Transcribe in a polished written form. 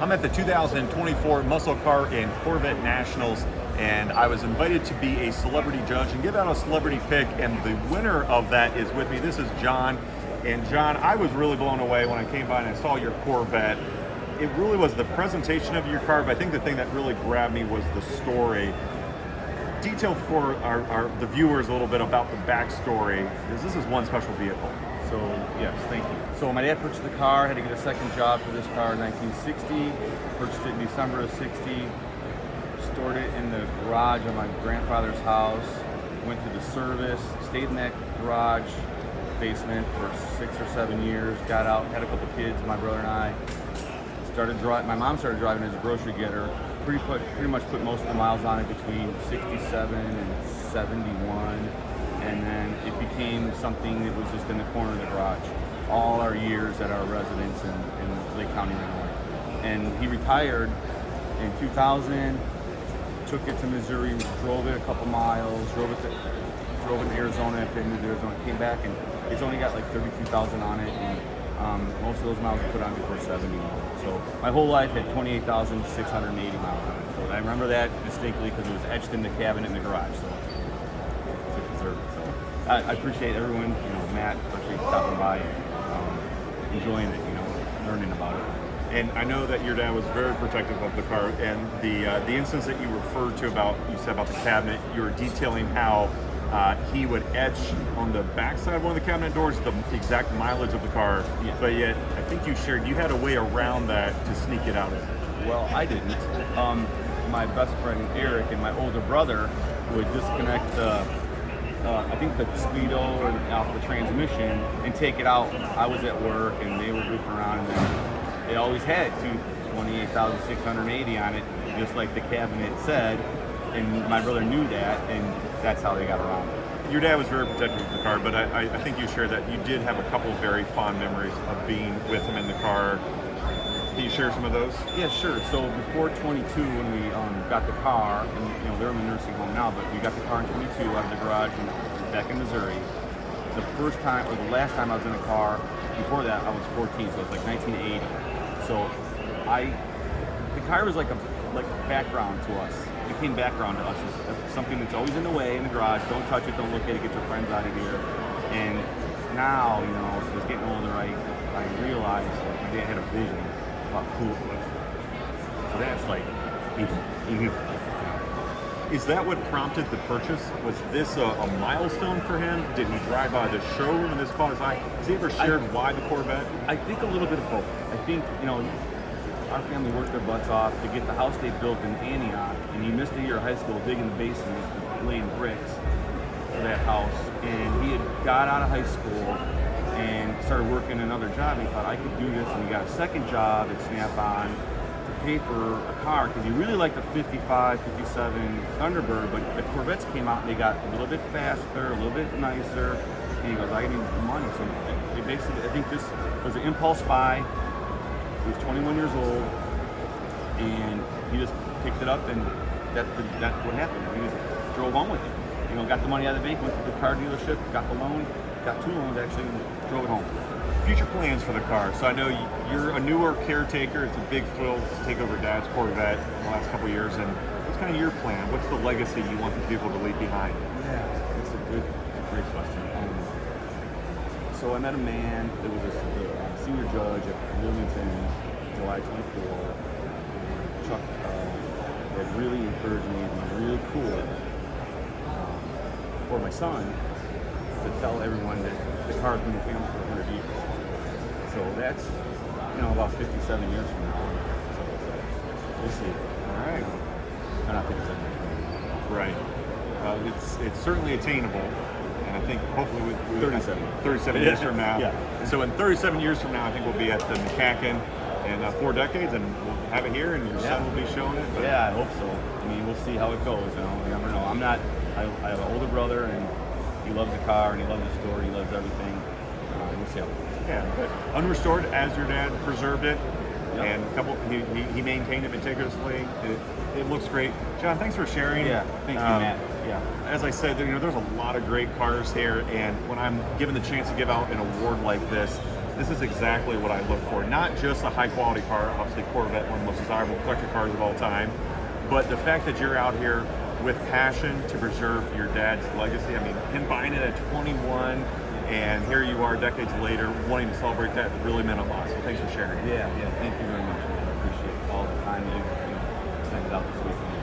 I'm at the 2024 Muscle Car and Corvette Nationals, and I was invited to be a celebrity judge and give out a celebrity pick, and the winner of that is with me. This is John. And John, I was really blown away when I came by and I saw your Corvette. It really was the presentation of your car, but I think the thing that really grabbed me was the story. Detail for the viewers a little bit about the backstory, because this is one special vehicle. So, yes, thank you. So my dad purchased the car, had to get a second job for this car in 1960, purchased it in December of 60, stored it in the garage of my grandfather's house, went to the service, stayed in that garage basement for 6 or 7 years, got out, had a couple kids, my brother and I, my mom started driving as a grocery getter, pretty much put most of the miles on it between 67 and 71. And then it became something that was just in the corner of the garage all our years at our residence in Lake County, Illinois. And he retired in 2000, took it to Missouri, drove it a couple miles, drove it to Arizona, after he moved to Arizona, came back, and it's only got like 32,000 on it, and most of those miles were put on before 70. So my whole life had 28,680 miles on it. So I remember that distinctly because it was etched in the cabinet in the garage. So I appreciate everyone, Matt, especially stopping by and enjoying it, learning about it. And I know that your dad was very protective of the car, and the instance that you referred to you said about the cabinet, you were detailing how he would etch on the backside of one of the cabinet doors the exact mileage of the car, yeah. But yet I think you shared you had a way around that to sneak it out. Well, I didn't. My best friend Eric and my older brother would disconnect I think the speedo off the transmission and take it out. I was at work and they were goofing around, and then it always had 28,680 on it, just like the cabinet said, and my brother knew that, and that's how they got around it. Your dad was very protective of the car, but I think you shared that you did have a couple of very fond memories of being with him in the car. Can you share some of those? Yeah, sure. So before 22, when we got the car, and they're in the nursing home now, but we got the car in 22 out of the garage and back in Missouri. The first time, or the last time I was in a car, before that I was 14, so it was like 1980. So the car was like background to us. It became background to us. It's something that's always in the way in the garage. Don't touch it, don't look at it, get your friends out of here. And now, as I was getting older, I realized my dad had a vision about who it was. So that's like, Is that what prompted the purchase? Was this a milestone for him? Did he drive by the showroom and this caught his eye? Has he ever shared why the Corvette? I think a little bit of both. I think, our family worked their butts off to get the house they built in Antioch, and he missed a year of high school digging the basement, laying bricks for that house. And he had got out of high school and started working another job. And he thought, I could do this, and he got a second job at Snap-on to pay for a car, because he really liked the 55, 57 Thunderbird, but the Corvettes came out and they got a little bit faster, a little bit nicer, and he goes, I need money. So it basically, I think this was an impulse buy. He was 21 years old, and he just picked it up, and that's what happened. He just drove on with it. Got the money out of the bank, went to the car dealership, got the loan, got 2 loans actually, and drove it home. Future plans for the car. So I know you're a newer caretaker. It's a big thrill to take over Dad's Corvette in the last couple of years. And what's kind of your plan? What's the legacy you want the vehicle to leave behind? Yeah, it's a great question. So I met a man that was a senior judge at Wilmington, July 24. Chuck that really encouraged me to be really cool for my son to tell everyone that the car's been in the family for 100 years. So that's, about 57 years from now. So we'll see. All right. Not 57 years from now. Right. It's certainly attainable. And I think hopefully with 37 years from now. Yeah. So in 37 years from now, I think we'll be at the McCacken in 4 decades, and we'll have it here, and your son will be showing it. But yeah, I hope so. We'll see how it goes. You never know. I have an older brother, and he loves the car, and he loves the story, he loves everything. We'll see how it goes. Yeah, but unrestored, as your dad preserved it, Yep. and he maintained it meticulously. It looks great. John, thanks for sharing. Yeah, thank you, Matt. Yeah. As I said, there's a lot of great cars here, and when I'm given the chance to give out an award like this, this is exactly what I look for. Not just a high quality car, obviously Corvette, one of the most desirable collector cars of all time, but the fact that you're out here with passion to preserve your dad's legacy. I mean, him buying it at 21, and here you are decades later wanting to celebrate that really meant a lot. So thanks for sharing. Yeah, thank you very much, man. I appreciate all the time you've extended out this weekend.